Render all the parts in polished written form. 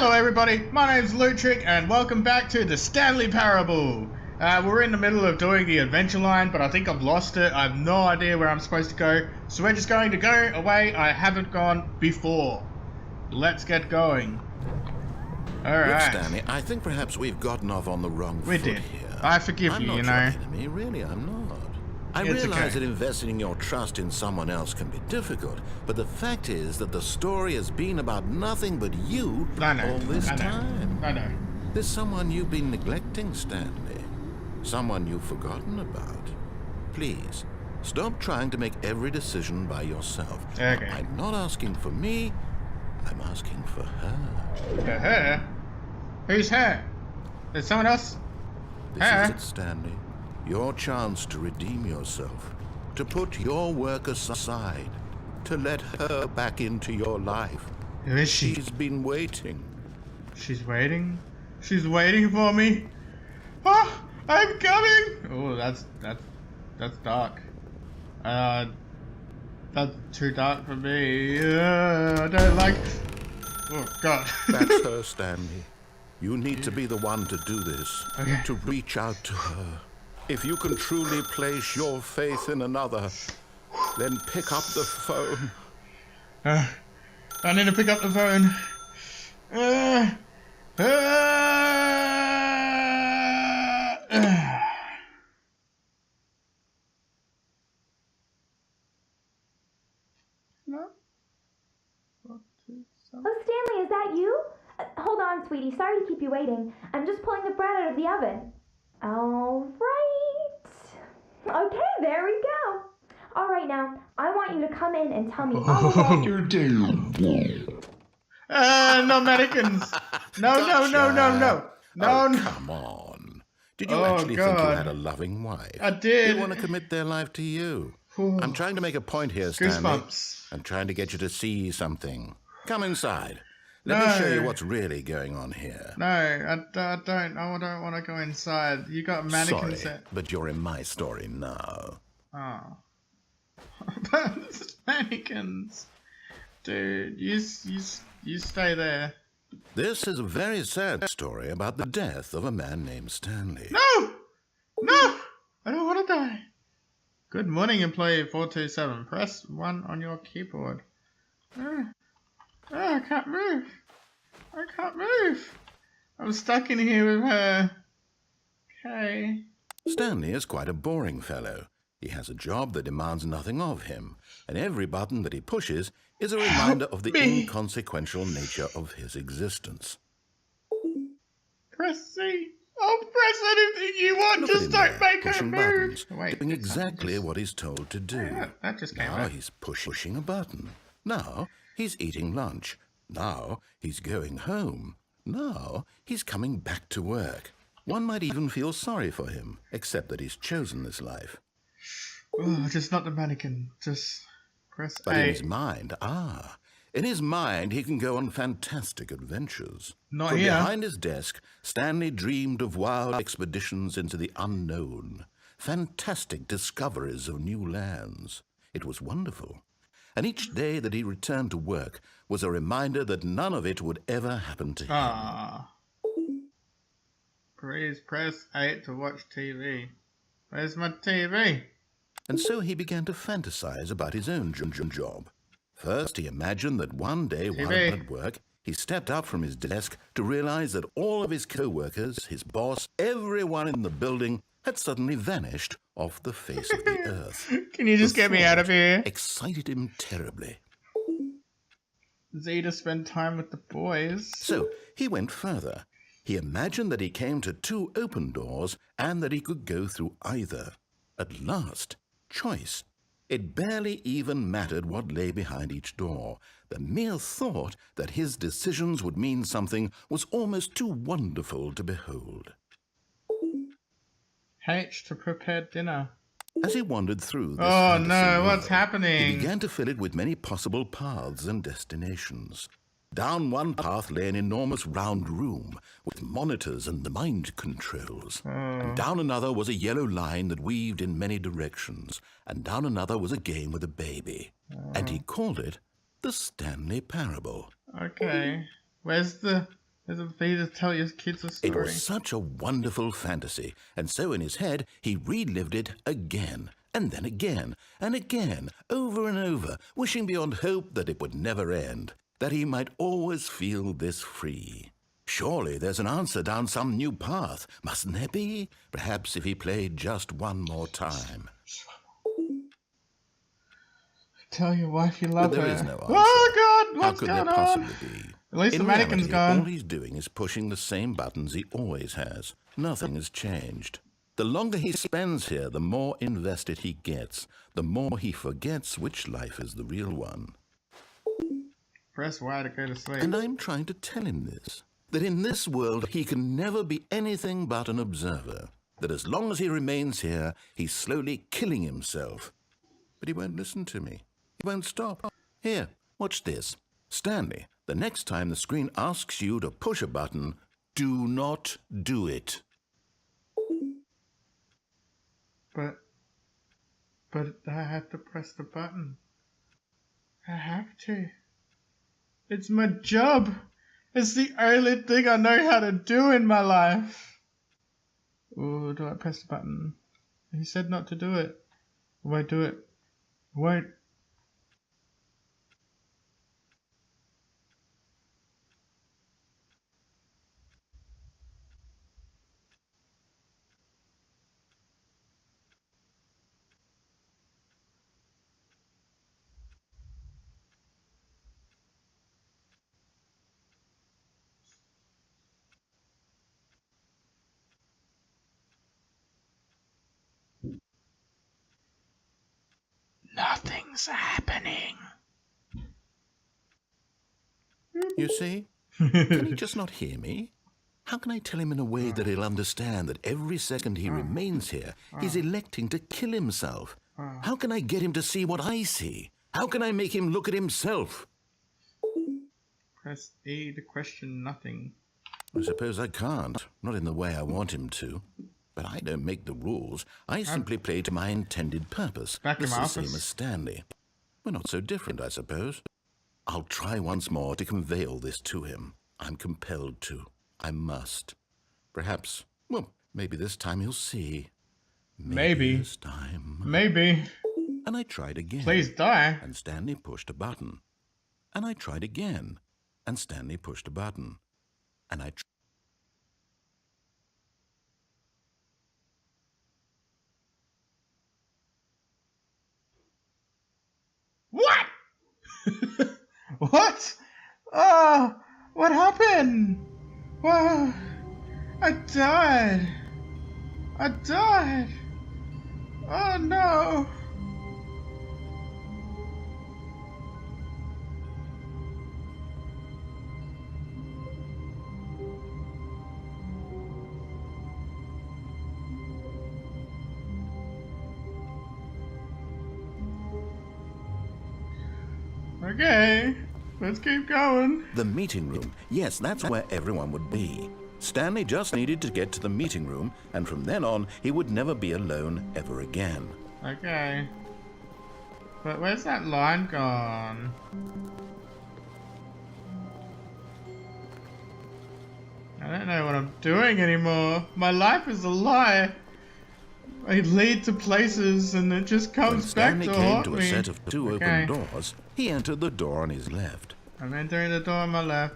Hello everybody, my name's Eluketric and welcome back to the Stanley Parable. We're in the middle of doing the adventure line, but I think I've lost it. I have no idea where I'm supposed to go. So we're just going to go away I haven't gone before. Let's get going. Alright. Look, Stanley, I think perhaps we've gotten off on the wrong foot here. I forgive you, you know. I'm not your enemy, really, I'm not. I realize that investing your trust in someone else can be difficult, but the fact is that the story has been about nothing but you all this time. I know. There's someone you've been neglecting, Stanley. Someone you've forgotten about. Please, stop trying to make every decision by yourself. Okay. I'm not asking for me, I'm asking for her. For her? Who's her? There's someone else? This is it, Stanley. Your chance to redeem yourself, to put your work aside, to let her back into your life. Who is she? She's been waiting. She's waiting? She's waiting for me? Oh, I'm coming! Oh, that's dark. That's too dark for me. I don't like... Oh, God. That's her, Stanley. You need to be the one to do this, to reach out to her. If you can truly place your faith in another, then pick up the phone. I need to pick up the phone. Oh, Stanley, is that you? Hold on, sweetie. Sorry to keep you waiting. I'm just pulling the bread out of the oven. All right. Okay, there we go. All right, now, I want you to come in and tell me all about your day. No mannequins. No. Come on. Did you actually think you had a loving wife? I did. They want to commit their life to you. I'm trying to make a point here, Stanley. Goosebumps. I'm trying to get you to see something. Come inside. Let me show you what's really going on here. No, I don't. I don't want to go inside. You got mannequins. Sorry, but you're in my story now. Oh. Mannequins. Dude, you stay there. This is a very sad story about the death of a man named Stanley. No! I don't want to die. Good morning, employee 427. Press 1 on your keyboard. I can't move. I'm stuck in here with her. Okay. Stanley is quite a boring fellow. He has a job that demands nothing of him, and every button that he pushes is a reminder of the inconsequential nature of his existence. Press C. I'll press anything you want, just don't make her move. Wait, doing exactly what he's told to do. Yeah, that just came Now he's pushing a button. Now he's eating lunch. Now he's going home. Now he's coming back to work. One might even feel sorry for him, except that he's chosen this life. Oh, just not the mannequin. Just press A. But in his mind, he can go on fantastic adventures. Not From here. behind his desk, Stanley dreamed of wild expeditions into the unknown, fantastic discoveries of new lands. It was wonderful. And each day that he returned to work was a reminder that none of it would ever happen to him. Please press 8 to watch TV. Where's my TV? And so he began to fantasize about his own job. First, he imagined that one day while at work, he stepped up from his desk to realize that all of his co-workers, his boss, everyone in the building had suddenly vanished off the face of the earth. Can you just get me out of here? Excited him terribly. Z to spend time with the boys. So he went further. He imagined that he came to 2 open doors and that he could go through either. At last, choice. It barely even mattered what lay behind each door. The mere thought that his decisions would mean something was almost too wonderful to behold. H to prepare dinner. As he wandered through this what's happening? He began to fill it with many possible paths and destinations. Down one path lay an enormous round room with monitors and the mind controls. And down another was a yellow line that weaved in many directions. And down another was a game with a baby. And he called it the Stanley Parable. Okay. Where's the There's a fee to tell your kids a story. It was such a wonderful fantasy, and so in his head he relived it again, and then again, and again, over and over, wishing beyond hope that it would never end, that he might always feel this free. Surely there's an answer down some new path, mustn't there be? Perhaps if he played just one more time. Tell your wife you love But there her. is no answer. Oh God, what's How could going there on? possibly be? At least In the mannequin's reality, gone. all he's doing is pushing the same buttons he always has. Nothing has changed. The longer he spends here, the more invested he gets, the more he forgets which life is the real one. Press Y to go to sleep. And I'm trying to tell him this, that in this world he can never be anything but an observer, that as long as he remains here, he's slowly killing himself. But he won't listen to me. He won't stop. Here, watch this. Stanley, the next time the screen asks you to push a button, do not do it. But I have to press the button. I have to. It's my job. It's the only thing I know how to do in my life. Oh, do I press the button? He said not to do it. I won't do it. I won't. Nothing's happening. You see? Can he just not hear me? How can I tell him in a way that he'll understand that every second he remains here, he's electing to kill himself? How can I get him to see what I see? How can I make him look at himself? Press E to question nothing. I suppose I can't, not in the way I want him to. But I don't make the rules. I simply play to my intended purpose. Back in It's my the same office. as Stanley. We're not so different, I suppose. I'll try once more to convey all this to him. I'm compelled to. I must. Perhaps, well, maybe this time he'll see. Maybe. This time. Maybe. And I tried again. Please die. And Stanley pushed a button. And I tried again. And Stanley pushed a button. And I What? What? Oh, what happened? Wow. I died. I died. Oh no. Okay, let's keep going. The meeting room. Yes, that's where everyone would be. Stanley just needed to get to the meeting room, and from then on, he would never be alone ever again. Okay. But where's that line gone? I don't know what I'm doing anymore. My life is a lie. I lead to places and it just When comes back Stanley to came haunt to a me. set of two Okay. open doors, he entered the door on his left. I'm entering the door on my left.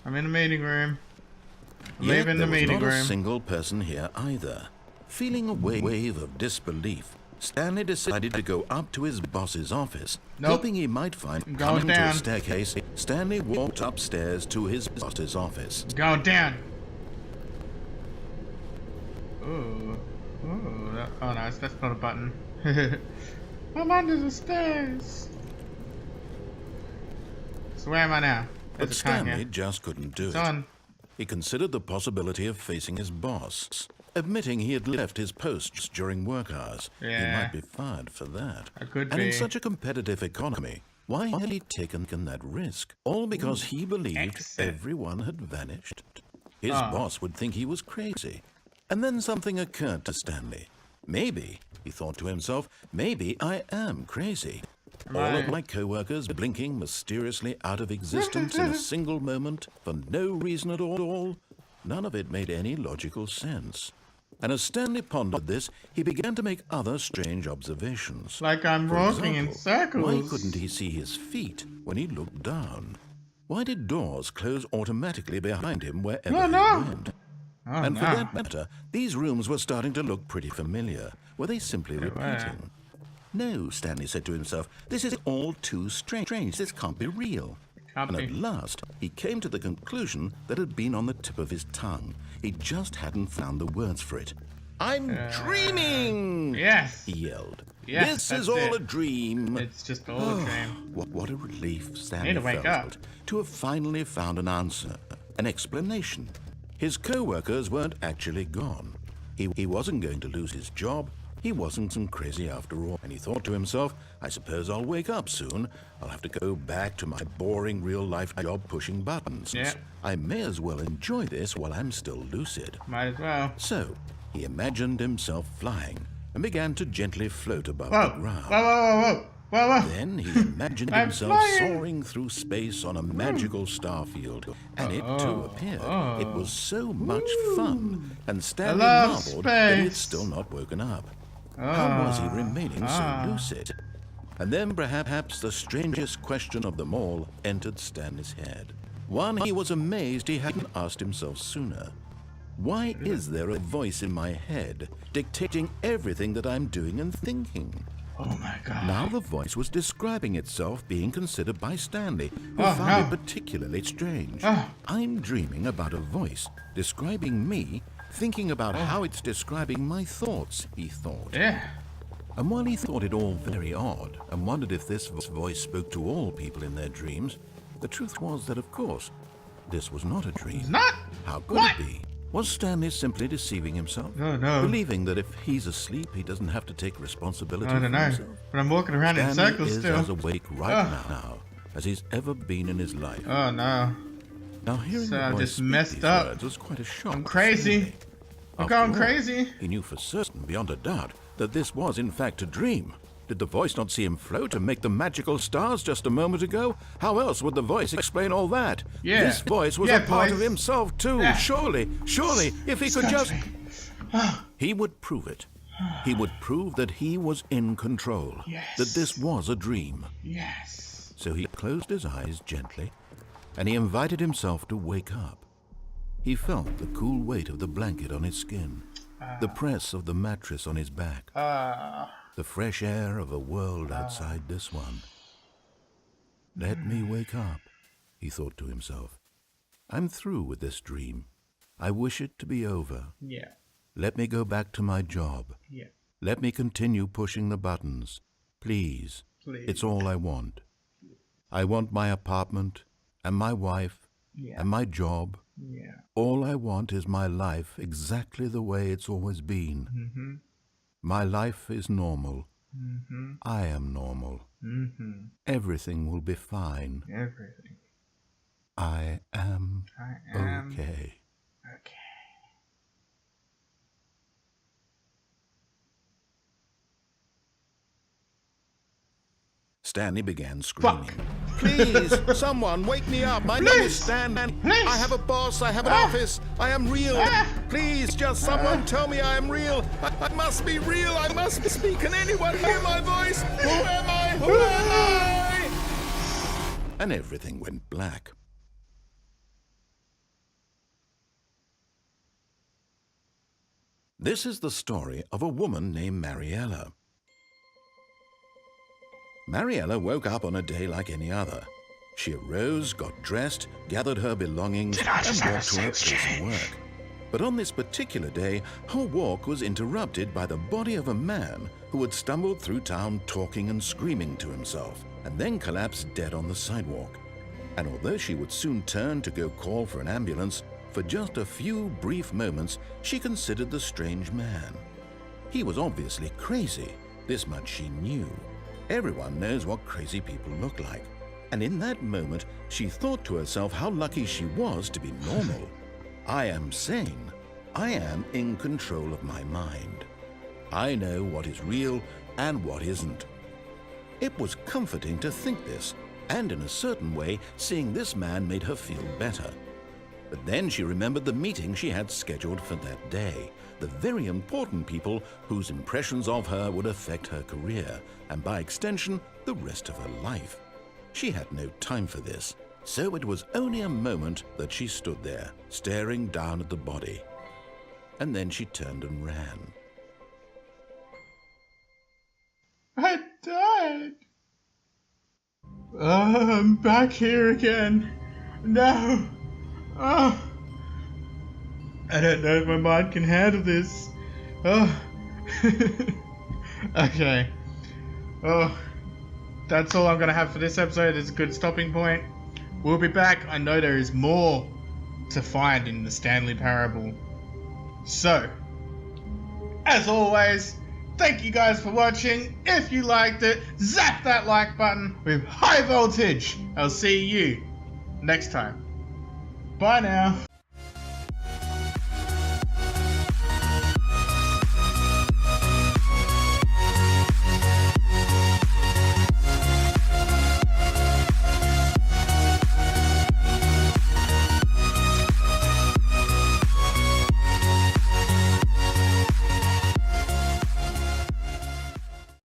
I'm in the meeting room. I'm Yet leaving the there was meeting not a room. single person here either. Feeling a wave of disbelief, Stanley decided to go up to his boss's office. Nope. Hoping he might find I'm going coming to down. a staircase, Stanley walked upstairs to his boss's office. Go down. Ooh. Ooh. Oh no, that's not a button. I'm under the stairs. So where am I now? But There's a car Stanley here. just couldn't do It's it. on. He considered the possibility of facing his boss, admitting he had left his posts during work hours. He Yeah. might be fired for that. I could And be. in such a competitive economy, why had he taken that risk? All because he believed Exit. everyone had vanished. His Ah. boss would think he was crazy. And then something occurred to Stanley. Maybe, he thought to himself, maybe I am crazy. All of my co-workers blinking mysteriously out of existence in a single moment for no reason at all. None of it made any logical sense. And as Stanley pondered this, he began to make other strange observations. Like I'm For walking in example, circles. why couldn't he see his feet when he looked down? Why did doors close automatically behind him wherever he went? And for that matter, these rooms were starting to look pretty familiar. Were they simply repeating? No, Stanley said to himself, this is all too strange. This can't be real. And at last, he came to the conclusion that had been on the tip of his tongue. He just hadn't found the words for it. I'm dreaming! Yes! He yelled. Yes, this is all a dream. It's just all a dream. What a relief Stanley Need to wake felt up. to have finally found an answer, an explanation. His co-workers weren't actually gone. He wasn't going to lose his job. He wasn't some crazy after all. And he thought to himself, I suppose I'll wake up soon. I'll have to go back to my boring real-life job pushing buttons. Yeah. I may as well enjoy this while I'm still lucid. Might as well. So, he imagined himself flying and began to gently float above Whoa. the ground. Whoa. Then he imagined I'm himself flying. soaring through space on a magical star field, and it too appeared. It was so much fun, and Stanley marveled that he had still not woken up. How was he remaining so lucid? And then perhaps the strangest question of them all entered Stanley's head. One he was amazed he hadn't asked himself sooner. Why is there a voice in my head dictating everything that I'm doing and thinking? Oh my God. Now the voice was describing itself being considered by Stanley, who found it particularly strange. I'm dreaming about a voice describing me, thinking about how it's describing my thoughts, he thought. Yeah. And while he thought it all very odd, and wondered if this voice spoke to all people in their dreams, the truth was that, of course, this was not a dream. It's not? How could it be? Was Stanley simply deceiving himself? No. Believing that if he's asleep, he doesn't have to take responsibility I don't for know. himself? But I'm walking around in Stanley circles is still. as awake right now as he's ever been in his life. Oh no. Now hearing So the I've voice just speak messed these up. words was quite a shock. I'm to crazy. Stanley. I'm After going all, crazy. He knew for certain, beyond a doubt, that this was in fact a dream. Did the voice not see him float and make the magical stars just a moment ago? How else would the voice explain all that? Yeah. This voice was Yeah, a part of voice. himself too. Yeah. Surely, if he could just... Country. He would prove it. He would prove that he was in control. Yes. That this was a dream. Yes. So he closed his eyes gently, and he invited himself to wake up. He felt the cool weight of the blanket on his skin, the press of the mattress on his back, the fresh air of a world outside this one. Let me wake up, he thought to himself. I'm through with this dream. I wish it to be over. Yeah. Let me go back to my job. Yeah. Let me continue pushing the buttons. Please. Please. It's all I want. I want my apartment and my wife and my job. Yeah. All I want is my life exactly the way it's always been. Mm-hmm. My life is normal. Mm-hmm. I am normal. Mm-hmm. Everything will be fine. Everything. I am okay. Okay. Stanley began screaming. Please, someone, wake me up. My name is Stanley. Please. I have a boss. I have an office. I am real. Please, just someone tell me I am real. I must be real. I must speak. Can anyone hear my voice? Who am I? Who am I? And everything went black. This is the story of a woman named Mariella. Mariella woke up on a day like any other. She arose, got dressed, gathered her belongings, and walked to her place of work. But on this particular day, her walk was interrupted by the body of a man who had stumbled through town talking and screaming to himself, and then collapsed dead on the sidewalk. And although she would soon turn to go call for an ambulance, for just a few brief moments she considered the strange man. He was obviously crazy, this much she knew. Everyone knows what crazy people look like. And in that moment, she thought to herself how lucky she was to be normal. I am sane. I am in control of my mind. I know what is real and what isn't. It was comforting to think this, and in a certain way, seeing this man made her feel better. But then she remembered the meeting she had scheduled for that day, the very important people whose impressions of her would affect her career, and by extension, the rest of her life. She had no time for this, so it was only a moment that she stood there, staring down at the body. And then she turned and ran. I died. Oh, I'm back here again. No. Oh. I don't know if my mind can handle this. Oh. Okay. Oh. That's all I'm going to have for this episode. It's a good stopping point. We'll be back. I know there is more to find in the Stanley Parable. So, as always, thank you guys for watching. If you liked it, zap that like button with high voltage. I'll see you next time. Bye now.